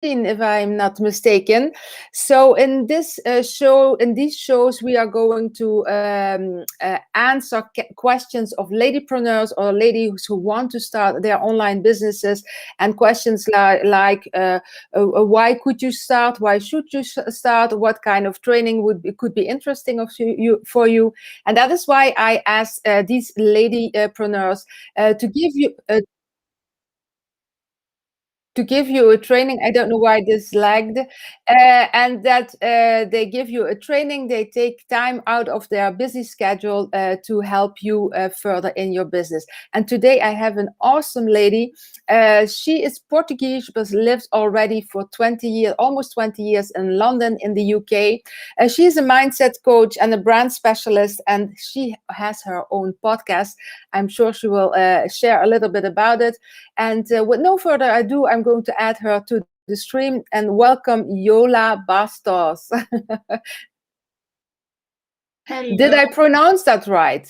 if I'm not mistaken. So in this in these shows, we are going to answer questions of ladypreneurs or ladies who want to start their online businesses, and questions why could you start? Why should you start? What kind of training could be interesting for you? And that is why I asked these ladypreneurs to give you a training. I don't know why this lagged, and that they give you a training. They take time out of their busy schedule to help you further in your business. And today I have an awesome lady. She is Portuguese, but lives already for 20 years, almost 20 years in London in the UK. She's a mindset coach and a brand specialist, and she has her own podcast. I'm sure she will share a little bit about it. And with no further ado, I'm going to add her to the stream and welcome Yola Bastos. Hello. Did I pronounce that right?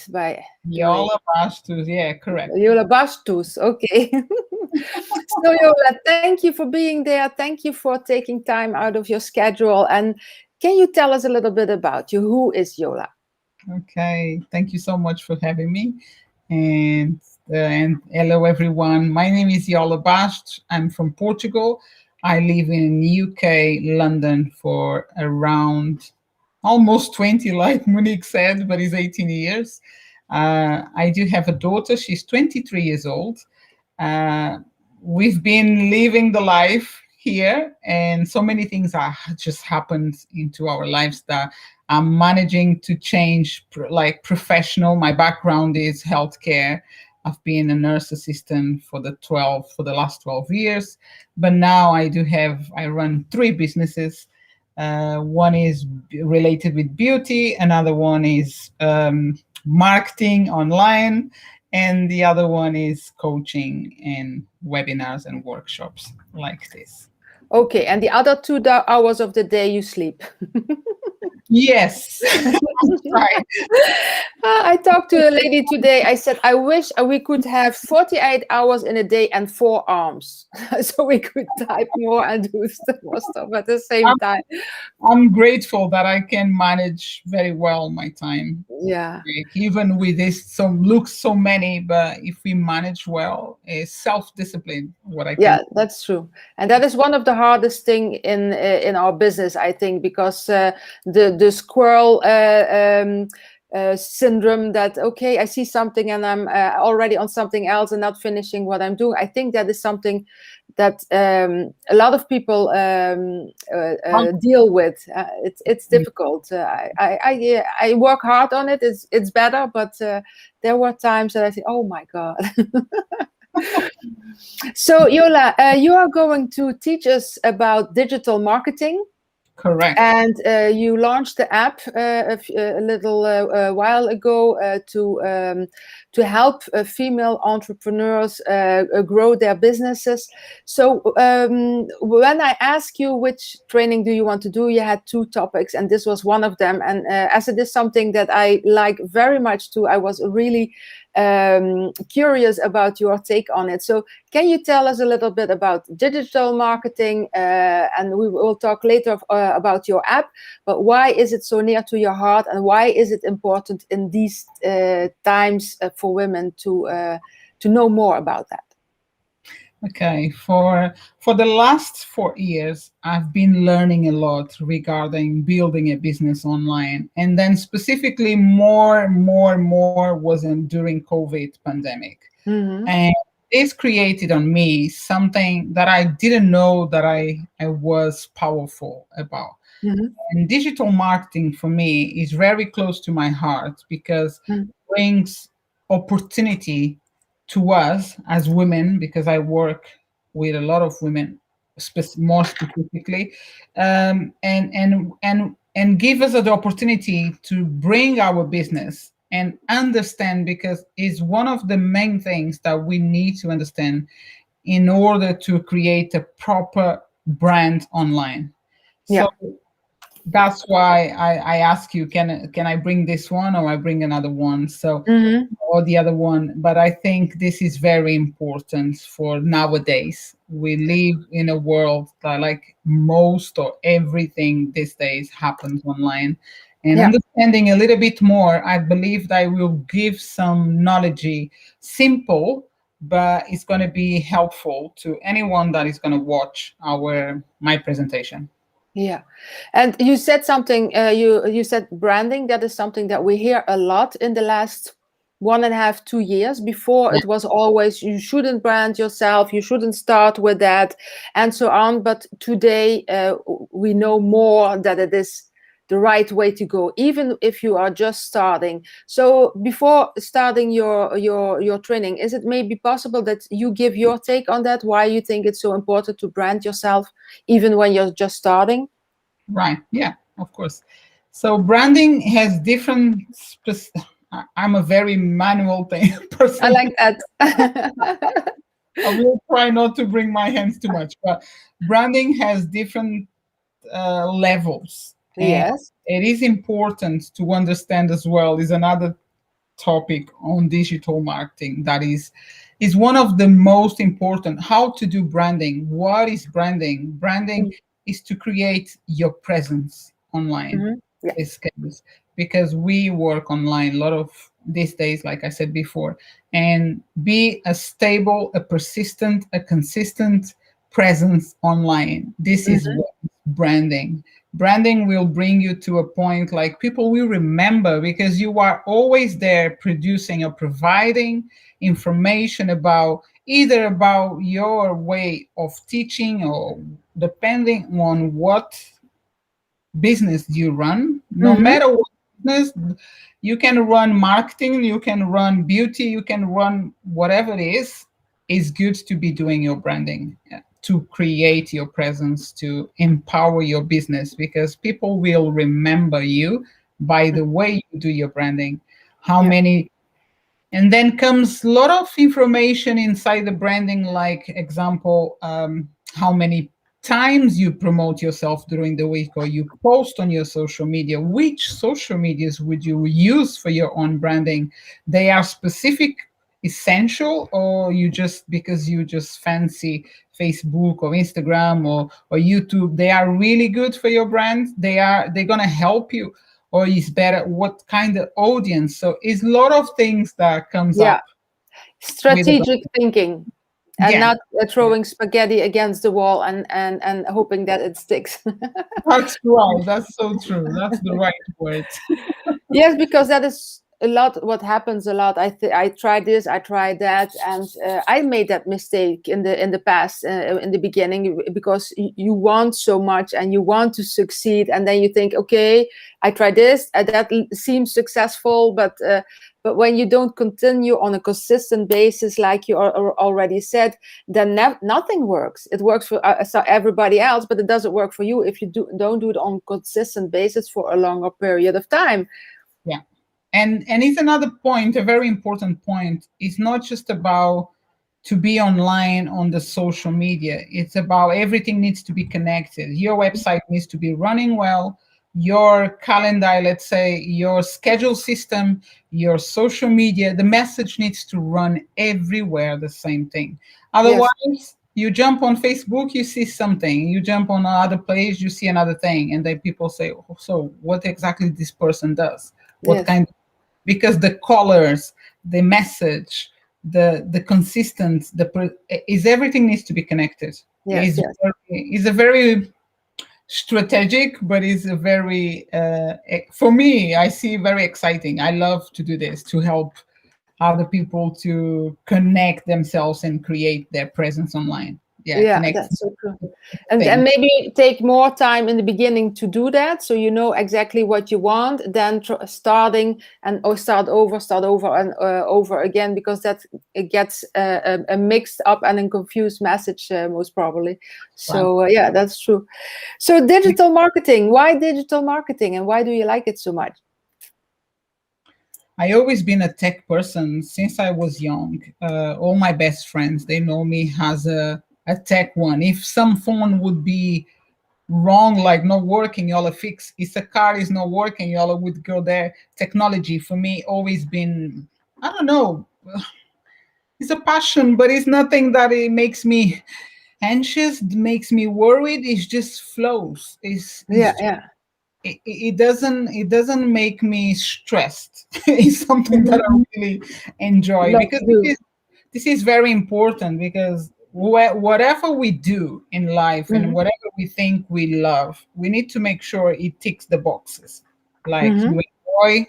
Yola Bastos, yeah, correct. Yola Bastos, okay. So Yola, thank you for being there. Thank you for taking time out of your schedule. And can you tell us a little bit about you? Who is Yola? Okay, thank you so much for having me. And hello everyone. My name is Yola Bastos. I'm from Portugal. I live in UK, London for around almost 20, like Monique said, but it's 18 years. I do have a daughter. She's 23 years old. We've been living the life here, and so many things are just happened into our lives that I'm managing to change, like professional. My background is healthcare. I've been a nurse assistant for the last 12 years, but now I run 3 businesses. One is related with beauty, another one is marketing online, and the other one is coaching and webinars and workshops like this. Okay, and the other 2 hours of the day you sleep. Yes. Right. I talked to a lady today. I said, I wish we could have 48 hours in a day and 4 arms. So we could type more and do more stuff at the same time. I'm grateful that I can manage very well my time. Yeah. Even with this, so many, but if we manage well, it's self-discipline. That's true, and that is one of the hardest thing in our business, I think, because the squirrel syndrome, that okay, I see something and I'm already on something else and not finishing what I'm doing. I think that is something that a lot of people deal with. It's difficult. I work hard on it. It's better, but there were times that I think, oh my God. So Yola, you are going to teach us about digital marketing. Correct. And you launched the app a little while ago to help female entrepreneurs grow their businesses. So when I asked you which training do you want to do, you had 2 topics, and this was one of them. And as it is something that I like very much too, I was really curious about your take on it. So can you tell us a little bit about digital marketing? And we will talk later about your app, but why is it so near to your heart, and why is it important in these times for women to know more about that? Okay, for the last 4 years, I've been learning a lot regarding building a business online, and then specifically more was during COVID pandemic. Mm-hmm. And this created on me something that I didn't know that I was powerful about. Mm-hmm. And digital marketing for me is very close to my heart because it brings opportunity to us as women, because I work with a lot of women, more specifically, and give us the opportunity to bring our business and understand, because it's one of the main things that we need to understand in order to create a proper brand online. Yeah. So that's why I ask you, can I bring this one, or I bring another one? So or the other one. But I think this is very important for nowadays, we live in a world that like most or everything these days happens online. And Yeah. understanding a little bit more, I believe that I will give some knowledge, simple, but it's going to be helpful to anyone that is going to watch our my presentation. Yeah, and you said something. You said branding. That is something that we hear a lot in the last 1.5, 2 years. Before Yeah. it was always you shouldn't brand yourself. You shouldn't start with that, and so on. But today we know more that it is the right way to go, even if you are just starting. So before starting your training, is it maybe possible that you give your take on that? Why you think it's so important to brand yourself? Even when you're just starting? Right. Yeah, of course. So branding has different. I'm a very manual thing I person. like that. I will try not to bring my hands too much, but branding has different levels, and Yes. it is important to understand as well. Is another topic on digital marketing that is one of the most important. How to do branding? What is branding? Branding is to create your presence online. Mm-hmm. Yeah. This case, because we work online a lot of these days, like I said before, and be a stable, a persistent, a consistent presence online. This is Mm-hmm. what branding. Branding will bring you to a point like people will remember because you are always there producing or providing information about either about your way of teaching or depending on what business you run, no Mm-hmm. matter what business, you can run marketing, you can run beauty, you can run whatever it is good to be doing your branding, to create your presence, to empower your business, because people will remember you by the way you do your branding. How Yeah. many and then comes a lot of information inside the branding, like example, how many times you promote yourself during the week or you post on your social media. Which social medias would you use for your own branding? They are specific, essential, or you just because you just fancy Facebook or Instagram or YouTube, they are really good for your brand. They're gonna help you, or is better what kind of audience. So it's a lot of things that comes Yeah. up with the Strategic thinking, and yeah, not yeah. throwing spaghetti against the wall and hoping that it sticks. That's right, that's so true, that's the right word. Yes, because that is a lot what happens a lot. I tried this, I tried that, and I made that mistake in the past, in the beginning, because you want so much and you want to succeed, and then you think, okay, I tried this, that seems successful, but when you don't continue on a consistent basis, like you already said, then nothing works. It works for everybody else, but it doesn't work for you if you don't do it on consistent basis for a longer period of time. Yeah. And it's another point, a very important point. It's not just about to be online on the social media. It's about everything needs to be connected. Your website needs to be running well. Your calendar, let's say, your schedule system, your social media, the message needs to run everywhere the same thing. Yes. Otherwise, you jump on Facebook, you see something. You jump on another place, you see another thing. And then people say, oh, so what exactly this person does? What Yes. kind, because the colors, the message, the consistent, is everything needs to be connected. Yes. Yes. Is a very strategic, but is a very for me, I see very exciting. I love to do this to help other people to connect themselves and create their presence online. Yeah, Yeah, connect that's so true. And thing. maybe take more time in the beginning to do that, so you know exactly what you want. Then starting and or start over and over again, because that it gets a mixed up and a confused message, most probably. Right. So yeah, that's true. So digital marketing. Why digital marketing, and why do you like it so much? I always been a tech person since I was young. All my best friends, they know me as a tech one. If some phone would be wrong, like not working, y'all fix. If a car is not working, y'all would go there. Technology for me always been, I don't know, it's a passion, but it's nothing that it makes me anxious, makes me worried, it just flows. Yeah, yeah. It doesn't make me stressed. It's something that Mhm. I really enjoy, Love because to do. this is very important, because whatever we do in life and Hmm. whatever we think we love, we need to make sure it ticks the boxes. Like, you Hmm. enjoy,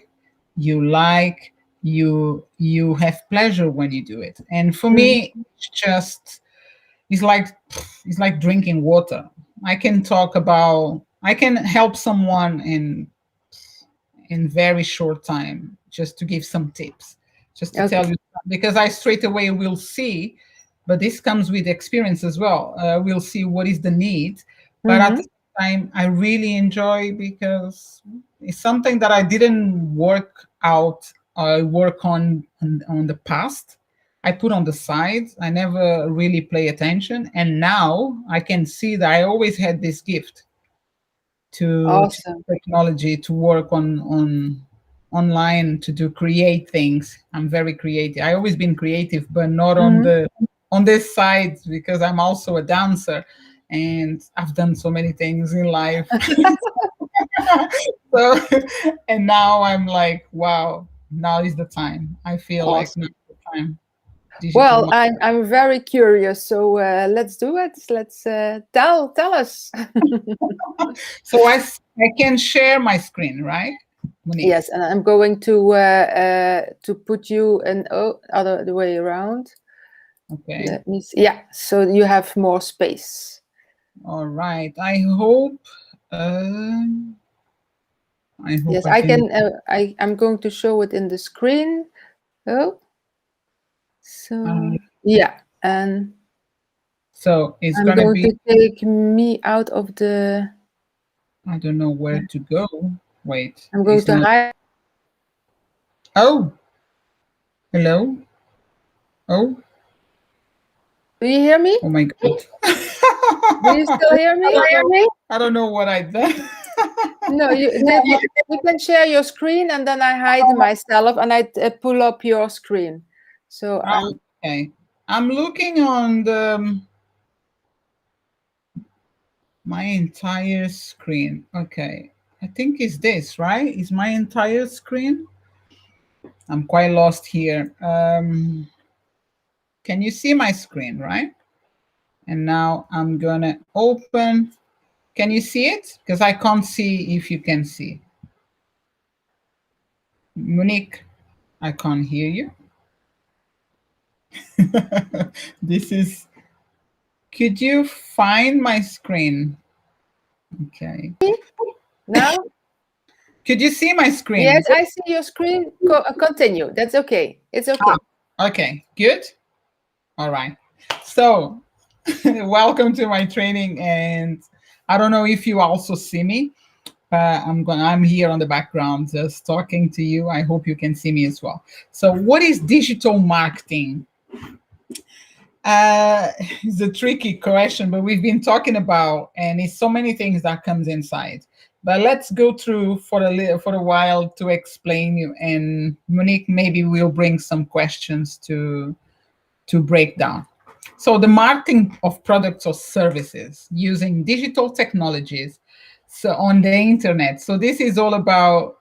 you like, you have pleasure when you do it. And for Hmm. me, it's like it's like drinking water. I can help someone in very short time, just to give some tips, just to tell Okay. you, because I straight away will see, but this comes with experience as well. We'll see what is the need, but at the Hmm. same time, I really enjoy, because it's something that I didn't work out, work on the past. I put on the side. I never really play attention, and now I can see that I always had this gift to Awesome. technology, to work on online, to do create things. I'm very creative. I always been creative, but not Hmm. on this side, because I'm also a dancer, and I've done so many things in life. So, and now I'm like, wow, now is the time. I feel like now Awesome. is the time. Digital Well, I'm very curious. So let's do it. Let's tell us. So I can share my screen, right, Monique? Yes, and I'm going to put you in other the way around. Okay. Let me see. Yeah, so you have more space. All right. Um I hope Yes, I I can. can. I'm going to show it in the screen. Oh, Uh, so yeah, and so it's I'm gonna going be. to take me out of the. I don't know where to go. Wait, I'm going it's to not. hide. Oh, hello. Oh, Do you hear me? oh my God. Do you still hear I me? don't know. I don't know what I done. No, you can share your screen, and then I hide myself, and I pull up your screen. So Ah, I'm okay. I'm looking on my entire screen. Okay. I think it's this, right? Is my entire screen? I'm quite lost here. Can you see my screen, right? And now I'm gonna open. Can you see it? Because I can't see if you can see. Monique, I can't hear you. This is, could you find my screen? Okay. now. Could you see my Yes, screen? I see your screen. Continue. That's okay. It's okay. Okay, good. All right. So, welcome to my training. And I don't know if you also see me, but I'm here on the background just talking to you. I hope you can see me as well. So, what is digital marketing? It's a tricky question, but we've been talking about, and it's so many things that comes inside. But let's go through for a while to explain you. And Monique, maybe we'll bring some questions to break down. So the marketing of products or services using digital technologies, so on the internet. So this is all about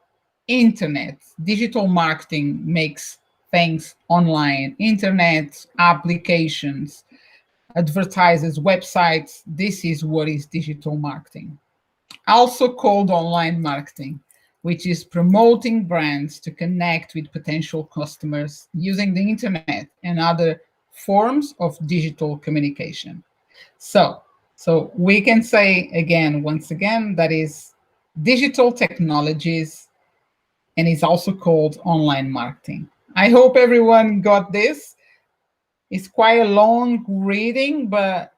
internet. Digital marketing makes things online, internet applications, advertisers, websites. This is what is digital marketing. Also called online marketing, which is promoting brands to connect with potential customers using the internet and other forms of digital communication. So, so we can say again, once again, that is digital technologies, and it's also called online marketing. I hope everyone got this. It's quite a long reading, but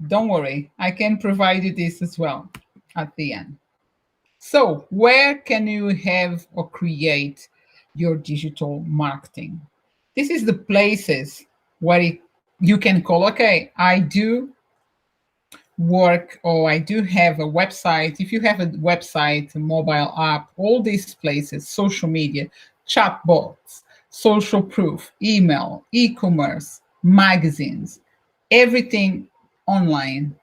don't worry, I can provide you this as well at the end. So, where can you have or create your digital marketing? This is the places where you can call, okay, I do work, or I do have a website. If you have a website, a mobile app, all these places, social media, chatbots, social proof, email, e commerce, magazines, everything. online.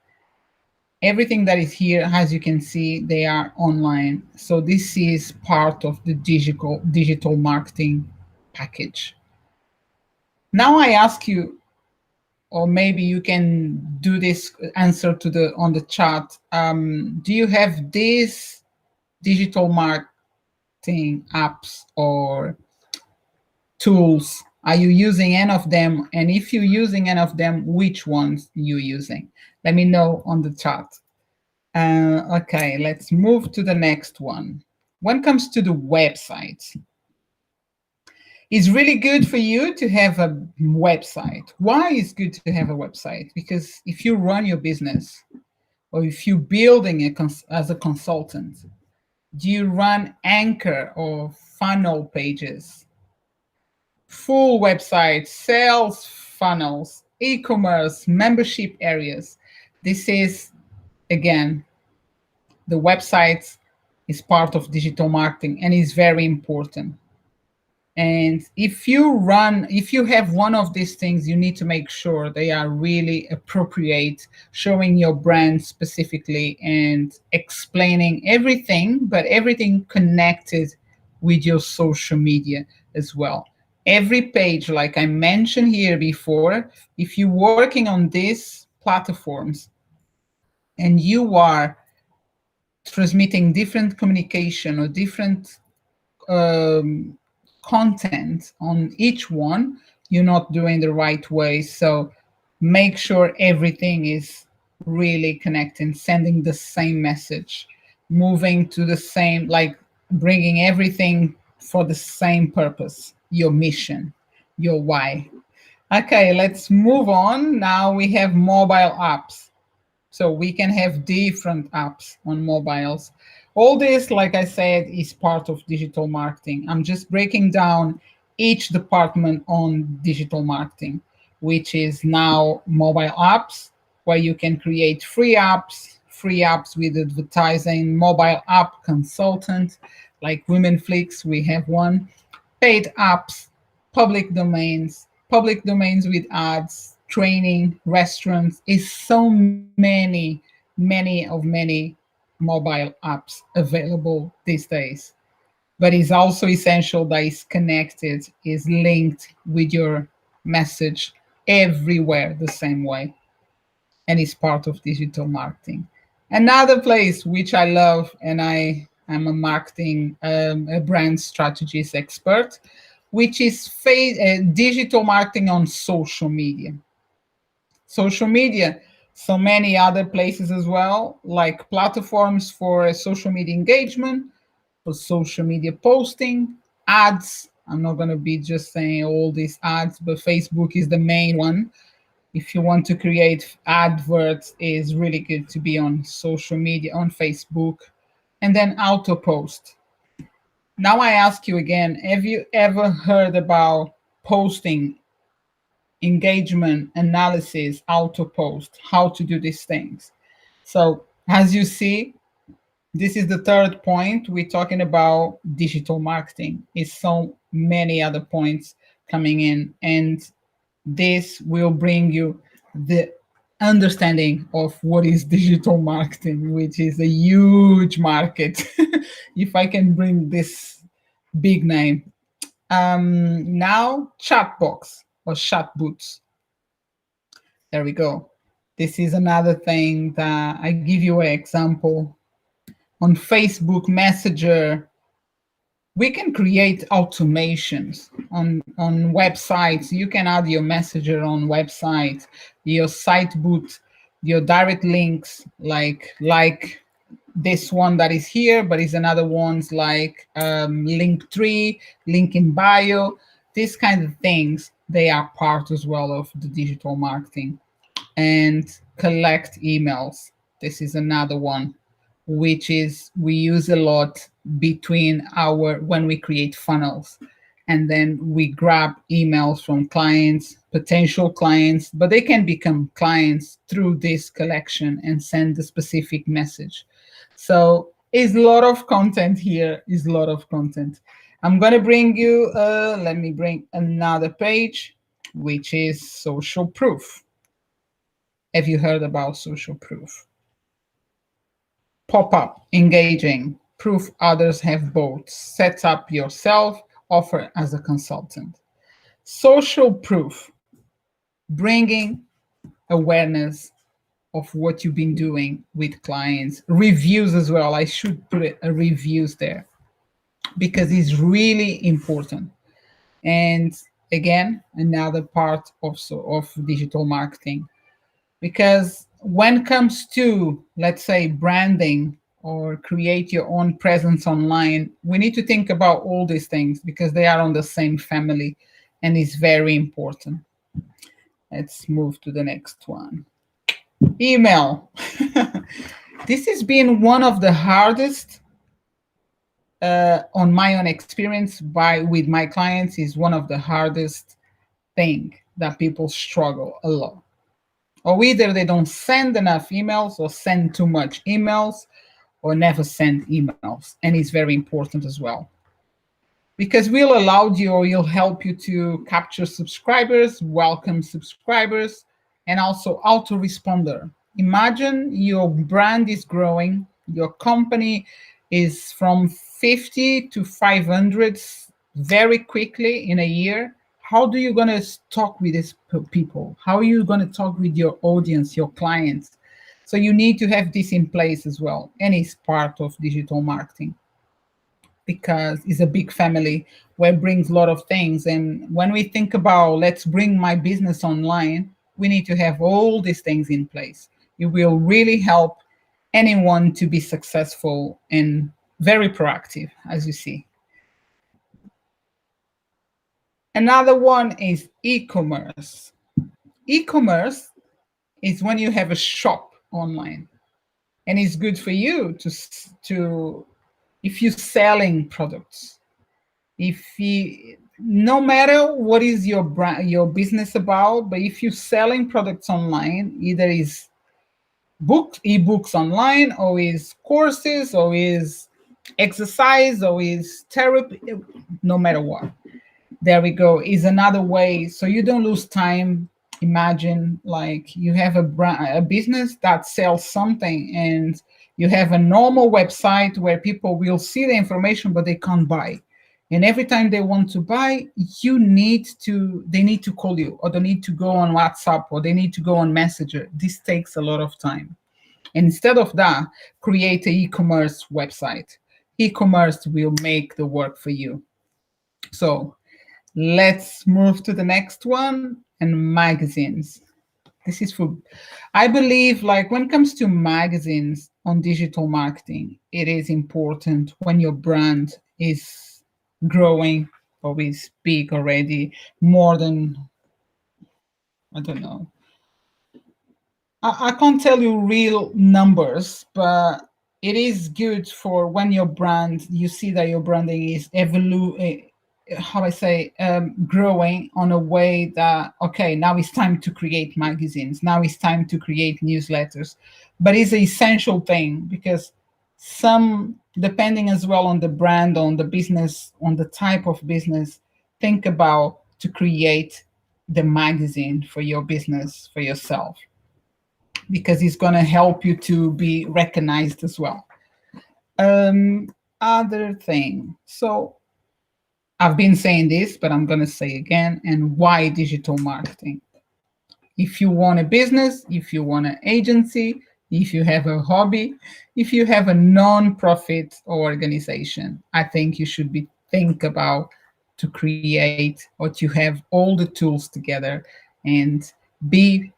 Everything that is here, as you can see, they are online. So this is part of the digital marketing package. Now I ask you, or maybe you can do this answer to the on the chat. Do you have these digital marketing apps or tools? Are you using any of them? And if you're using any of them, which ones you using? Let me know on the chat. Okay, let's move to the next one. When it comes to the website, it's really good for you to have a website. Why is good to have a website? Because if you run your business or if you're building as a consultant, do you run anchor or funnel pages, full websites, sales funnels, e-commerce, membership areas? This is, again, the website is part of digital marketing and is very important. And if you have one of these things, you need to make sure they are really appropriate, showing your brand specifically and explaining everything, but everything connected with your social media as well. Every page, like I mentioned here before, if you're working on these platforms and you are transmitting different communication or different um, content on each one, you're not doing the right way. So make sure everything is really connecting, sending the same message, moving to the same, like bringing everything for the same purpose, your mission, your why. Okay, let's move on. Now we have mobile apps. So we can have different apps on mobiles. All this, like I said, is part of digital marketing. I'm just breaking down each department on digital marketing, which is now mobile apps, where you can create free apps with advertising, mobile app consultant, like Women Flix, we have one, paid apps, public domains with ads, training, restaurants, is so many mobile apps available these days. But it's also essential that it's connected, is linked with your message everywhere the same way, and is part of digital marketing. Another place which I love, and I am a marketing, a brand strategist expert, which is digital marketing on social media. Social media, so many other places as well, like platforms for social media engagement, for social media posting, ads. I'm not going to be just saying all these ads, but Facebook is the main one. If you want to create adverts, is really good to be on social media, on Facebook, and then auto post. Now I ask you again, have you ever heard about posting, engagement, analysis, auto post, how to do these things? So as you see, this is the third point. We're talking about digital marketing. It's so many other points coming in, and this will bring you the understanding of what is digital marketing, which is a huge market. If I can bring this big name. Now, chatbox or chatbots. There we go. This is another thing that I give you an example. On Facebook Messenger, we can create automations on websites. You can add your messenger on website, your site boot, your direct links, like this one that is here, but is another ones like Linktree, link in bio. These kind of things, they are part as well of the digital marketing. And collect emails. This is another one, which is we use a lot between our when we create funnels, and then we grab emails from clients, potential clients, but they can become clients through this collection and send a specific message. So is a lot of content here, is a lot of content. I'm going to bring you, let me bring another page, which is social proof. Have you heard about social proof? Pop up, engaging, proof others have both, set up yourself, offer as a consultant. Social proof, bringing awareness of what you've been doing with clients. Reviews as well. I should put it, a reviews there because it's really important. And again, another part also of digital marketing, because when it comes to, let's say, branding or create your own presence online, we need to think about all these things because they are on the same family and it's very important. Let's move to the next one. Email. This has been one of the hardest, on my own experience with my clients, is one of the hardest thing that people struggle a lot. Or either they don't send enough emails or send too much emails or never send emails. And it's very important as well. Because we'll allow you or we'll help you to capture subscribers, welcome subscribers, and also autoresponder. Imagine your brand is growing, your company is from 50 to 500 very quickly in a year. How do you going to talk with these people? How are you going to talk with your audience, your clients? So you need to have this in place as well. And it's part of digital marketing because it's a big family where it brings a lot of things. And when we think about let's bring my business online, we need to have all these things in place. It will really help anyone to be successful and very proactive, as you see. Another one is e-commerce. E-commerce is when you have a shop online, and it's good for you to if you're selling products. If you, no matter what is your brand, your business about, but if you're selling products online, either is ebooks online, or is courses, or is exercise, or is therapy, no matter what. There we go, is another way so you don't lose time. Imagine like you have a business that sells something and you have a normal website where people will see the information but they can't buy. And every time they want to buy, they need to call you, or they need to go on WhatsApp, or they need to go on Messenger. This takes a lot of time. And instead of that, create an e-commerce website. E-commerce will make the work for you. So let's move to the next one, and magazines. This is for, I believe, like when it comes to magazines on digital marketing, it is important when your brand is growing or is big already, more than, I don't know. I can't tell you real numbers, but it is good for when your brand, you see that your branding is growing on a way that, okay, now it's time to create magazines, now it's time to create newsletters. But it's an essential thing because depending as well on the brand, on the business, on the type of business, think about to create the magazine for your business, for yourself, because it's going to help you to be recognized as well. Other thing, so I've been saying this, but I'm going to say again, and why digital marketing? If you want a business, if you want an agency, if you have a hobby, if you have a non-profit organization, I think you should think about to create or to have all the tools together and be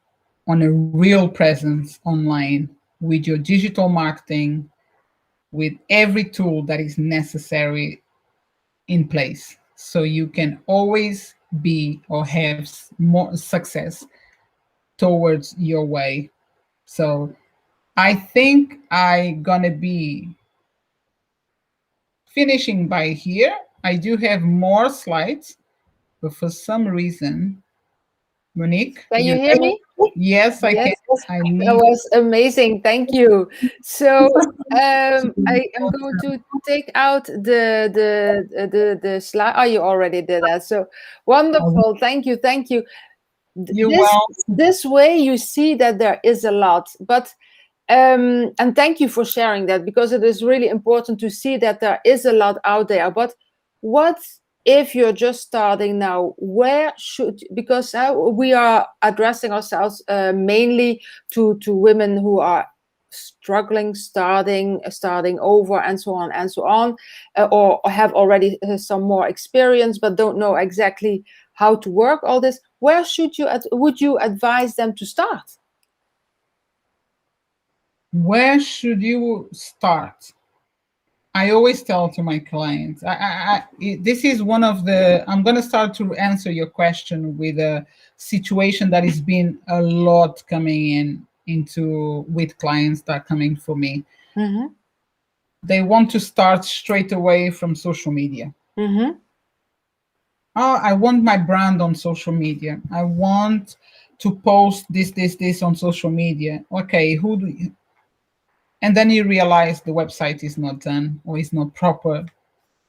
on a real presence online with your digital marketing, with every tool that is necessary in place, so you can always be or have more success towards your way. So I think I'm gonna be finishing by here. I do have more slides, but for some reason, Monique, Can you you hear me? Yes, I can. Yes, I that need. was amazing. Thank you. So I am going to take out the slide. Oh, you already did that. So wonderful. Thank you. Thank you. You this well. this way you see that there is a lot. But and thank you for sharing that, because it is really important to see that there is a lot out there. But what if you're just starting now? Where should, because we are addressing ourselves mainly to women who are struggling, starting over, and so on and so on, or have already some more experience but don't know exactly how to work all this. Where should you would you advise them to start? Where should you start? I always tell to my clients, this is one of the, I'm going to start to answer your question with a situation that has been a lot coming into with clients that are coming for me. Mm-hmm. They want to start straight away from social media. Mm-hmm. Oh, I want my brand on social media. I want to post this on social media. Okay, who do you, and then you realize the website is not done or is not proper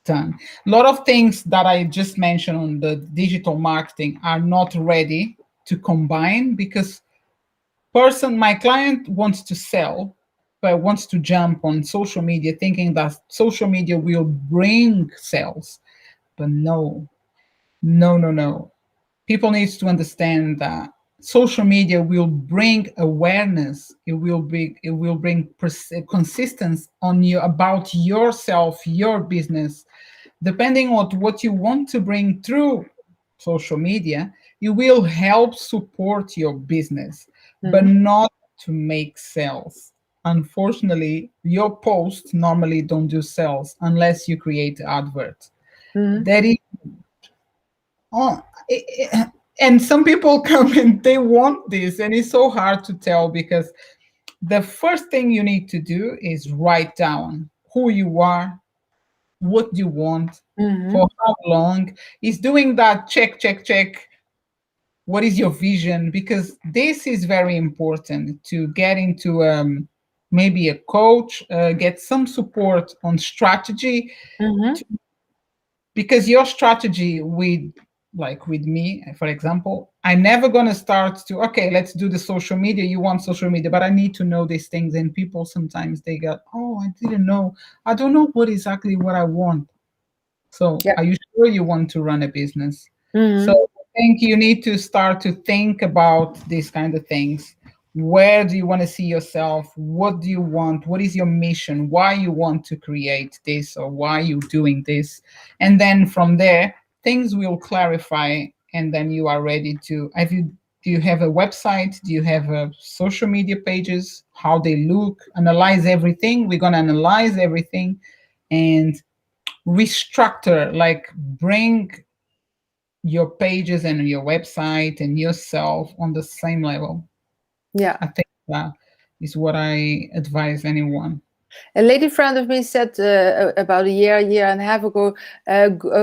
done. A lot of things that I just mentioned on the digital marketing are not ready to combine, because my client wants to sell but wants to jump on social media thinking that social media will bring sales. But no, no, no, no. People need to understand that social media will bring awareness. It will bring consistency on you about yourself, your business. Depending on what you want to bring through social media, you will help support your business, but Mm-hmm. not to make sales. Unfortunately, your posts normally don't do sales unless you create advert. Mm-hmm. That is, oh, and some people come and they want this, and it's so hard to tell, because the first thing you need to do is write down who you are, what you want, Mm-hmm. for how long. Is doing that check, check, check. What is your vision? Because this is very important to get into, maybe a coach, get some support on strategy, Mm-hmm. because your strategy with, like with me, for example, I'm never going to start to, okay, let's do the social media. You want social media, but I need to know these things. And people sometimes they go, oh, I didn't know. I don't know what I want. So Yeah. are you sure you want to run a business? So Mm-hmm. I think you need to start to think about these kind of things. Where do you want to see yourself? What do you want? What is your mission? Why you want to create this, or why you doing this? And then from there, things will clarify, and then you are ready to, do you have a website? Do you have a social media pages? How they look? Analyze everything. We're gonna analyze everything and restructure, like bring your pages and your website and yourself on the same level. Yeah. I think that is what I advise anyone. A lady friend of me said about a year and a half ago,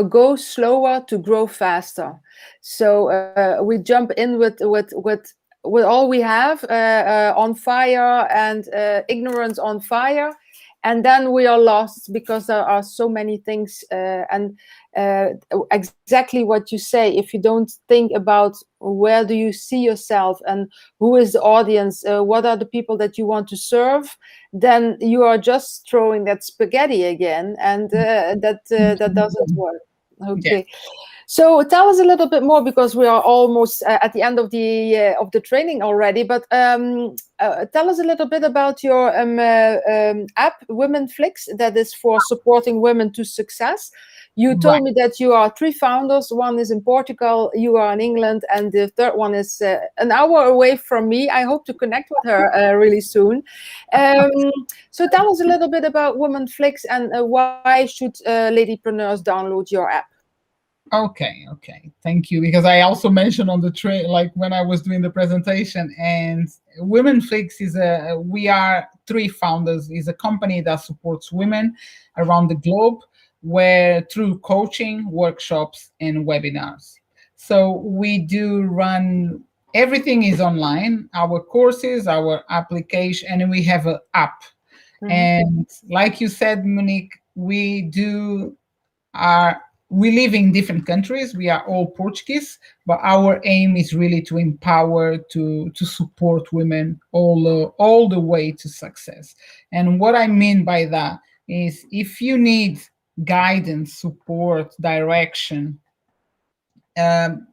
go slower to grow faster. So we jump in with all we have, on fire, and ignorance on fire, and then we are lost, because there are so many things, and exactly what you say. If you don't think about where do you see yourself, and who is the audience, what are the people that you want to serve, then you are just throwing that spaghetti again, and that doesn't work. Yeah. Okay, so tell us a little bit more, because we are almost at the end of the training already. But tell us a little bit about your app, Women Flix, that is for supporting women to success. You Right. told me that you are three founders. One is in Portugal, you are in England, and the third one is an hour away from me. I hope to connect with her really soon. Um, so tell us a little bit about Women Flix, and why should ladypreneurs download your app? Okay, okay. Thank you. Because I also mentioned on the train, like when I was doing the presentation, and Women Flix we are three founders, is a company that supports women around the globe, where through coaching, workshops, and webinars. So we do run, everything is online, our courses, our application, and we have an app. Mhm. And like you said, Monique, we do our we live in different countries. We are all Portuguese, but our aim is really to empower, to support women all the way to success. And what I mean by that is, if you need guidance, support, direction, um,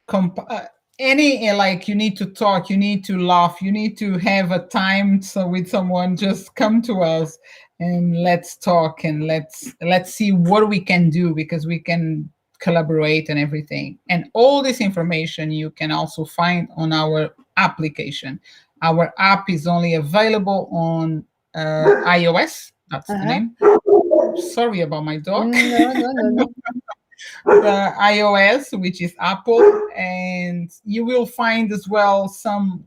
comp- uh, any like, you need to talk, you need to laugh, you need to have a time so with someone, just come to us and let's talk, and let's see what we can do, because we can collaborate and everything. And all this information you can also find on our application. Our app is only available on iOS. That's the Uh-huh. name. Sorry about my dog. No, no, no, no. The iOS, which is Apple, and you will find as well some,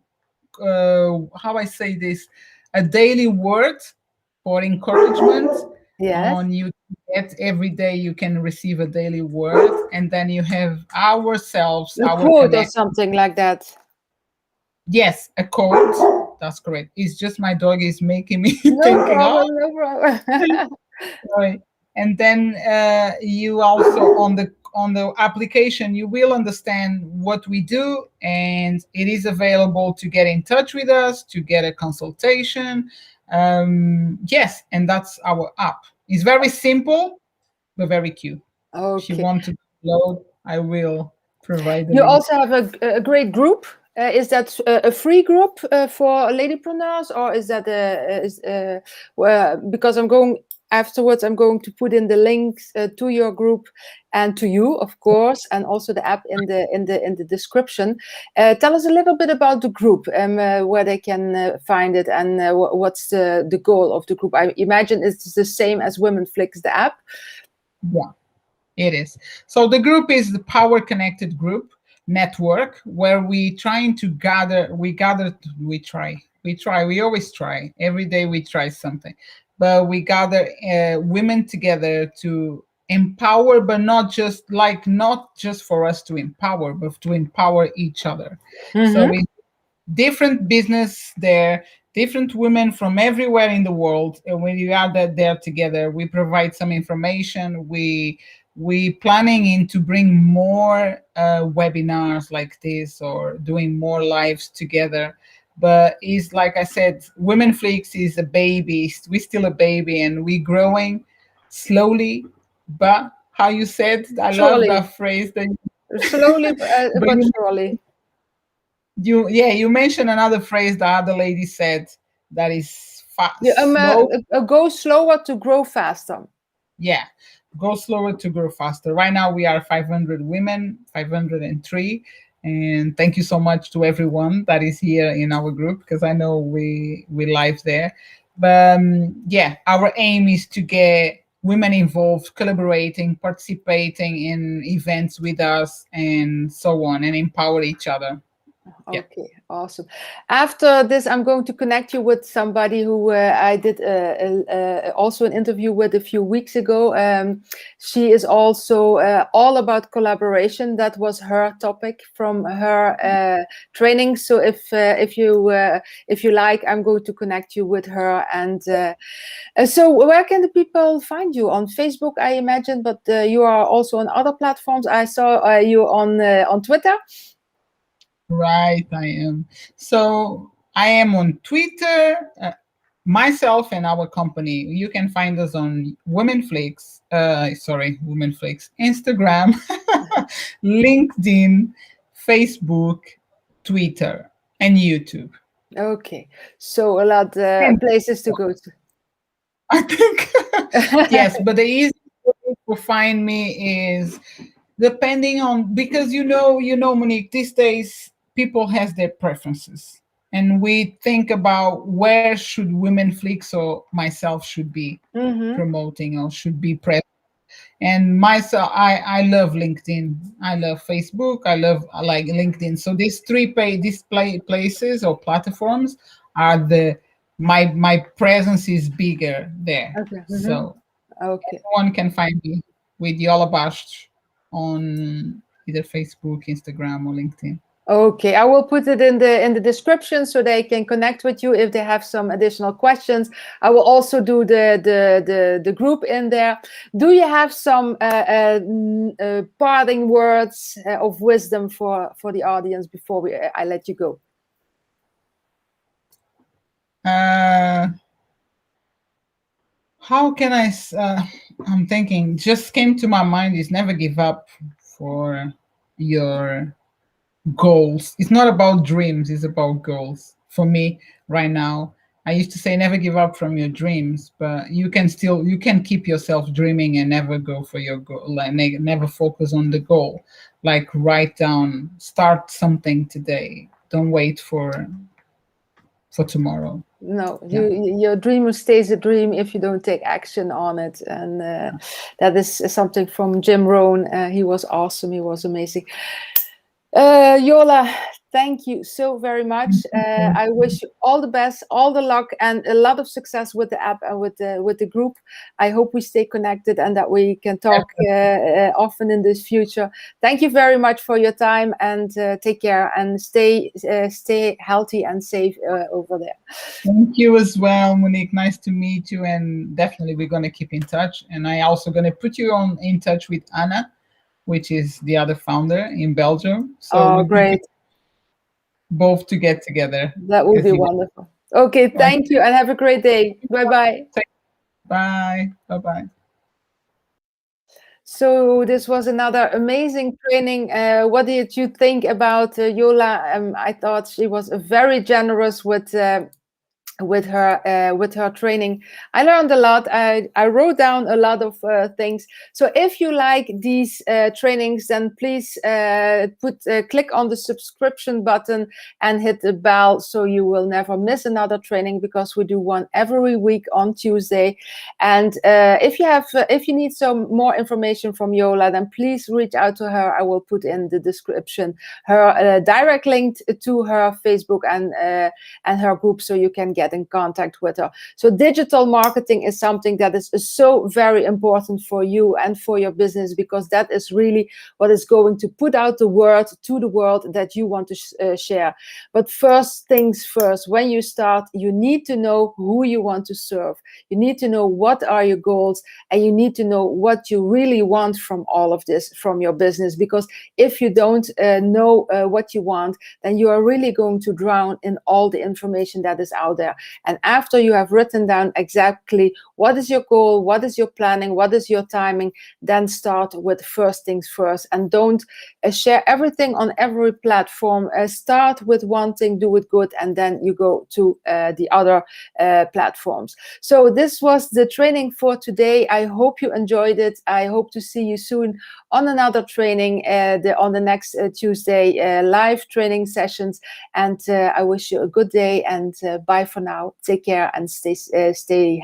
how I say this, a daily word for encouragement. Yes. On you get every day, you can receive a daily word, and then you have ourselves, A our quote or connect. something like that. Yes, a quote. That's correct. It's just my dog is making me No thinking. Oh, problem, no problem. right. And then you also, on the application, you will understand what we do, and it is available to get in touch with us, to get a consultation. Yes, and that's our app. It's very simple but very cute. If you Okay. want to download, I will provide the You link. also have a great group. Is that a free group for ladypreneurs, or is that because I'm going afterwards? I'm going to put in the links to your group and to you, of course, and also the app in the description. Tell us a little bit about the group and where they can find it, and what's the goal of the group. I imagine it's the same as Women Flix, the app. Yeah. It is. So the group is the Power Connected Group network, where we trying to gather, we always try. Every day we try something. But we gather women together to empower, but not just for us to empower, but to empower each other. So Mm-hmm. we different business there, different women from everywhere in the world, and when you are there together, we provide some information. We planning in to bring more webinars like this, or doing more lives together. But it's like I said, Women Flix is a baby. We still a baby, and we growing slowly. But how you said, I love Surely, that phrase that. slowly But but surely. you mentioned another phrase the other lady said, that is Yeah, fast, slow. go slower to grow faster. Yeah, go slower to grow faster. Right now we are 500 women, 503. And thank you so much to everyone that is here in our group, because I know we live there. But yeah, our aim is to get women involved, collaborating, participating in events with us, and so on, and empower each other. Yeah. Okay, awesome. After this, I'm going to connect you with somebody who I did also an interview with a few weeks ago. She is also all about collaboration. That was her topic from her training. So if you like, I'm going to connect you with her. And so, where can the people find you? On Facebook, I imagine, but you are also on other platforms. I saw you on Twitter. Right, I am. So I am on Twitter, myself and our company. You can find us on Women Flix, Instagram, LinkedIn, Facebook, Twitter, and YouTube. Okay, so a lot And places to go to. I think yes, but the easiest way to find me is depending on, because Monique, these days people has their preferences, and we think about where should Women Flix or myself should be Mm-hmm. promoting, or should be present. And myself, I love LinkedIn, I love Facebook, I like LinkedIn. So these places or platforms are the my presence is bigger there. Okay. Mm-hmm. So Okay. one can find me with Yola on either Facebook, Instagram, or LinkedIn. Okay, I will put it in the description so they can connect with you if they have some additional questions. I will also do the group in there. Do you have some parting words of wisdom for the audience before I let you go? How can I'm thinking, just came to my mind is never give up for your goals. It's not about dreams, it's about goals. For me right now, I used to say never give up from your dreams, but you can keep yourself dreaming and never go for your goal, like never focus on the goal. Like write down, start something today. Don't wait for tomorrow. No, Yeah. your dream stays a dream if you don't take action on it. And that is something from Jim Rohn. He was awesome. He was amazing. Yola, thank you so very much. I wish you all the best, all the luck, and a lot of success with the app and with the group. I hope we stay connected and that we can talk often in this future. Thank you very much for your time, and take care and stay healthy and safe over there. Thank you as well, Monique. Nice to meet you, and definitely we're going to keep in touch. And I also going to put you in touch with Anna, which is the other founder in Belgium. So great. Both to get together. That would be wonderful. Okay, thank you, and have a great day. Bye-bye. Bye. Bye-bye. So this was another amazing training. What did you think about Yola? I thought she was very generous with her training. I learned a lot. I wrote down a lot of things. So if you like these trainings, then please click on the subscription button and hit the bell so you will never miss another training, because we do one every week on Tuesday. And if you need some more information from Yola, then please reach out to her. I will put in the description her direct link to her Facebook and her group, so you can get in contact with her. So digital marketing is something that is so very important for you and for your business, because that is really what is going to put out the word to the world that you want to share. But first things first, when you start, you need to know who you want to serve. You need to know what are your goals, and you need to know what you really want from all of this, from your business. Because if you don't know what you want, then you are really going to drown in all the information that is out there. And after you have written down exactly what is your goal, what is your planning, what is your timing, then start with first things first, and don't share everything on every platform. Start with one thing, do it good, and then you go to the other platforms. So this was the training for today. I hope you enjoyed it. I hope to see you soon on another training on the next Tuesday live training sessions. And I wish you a good day, and bye for now. Take care and stay healthy.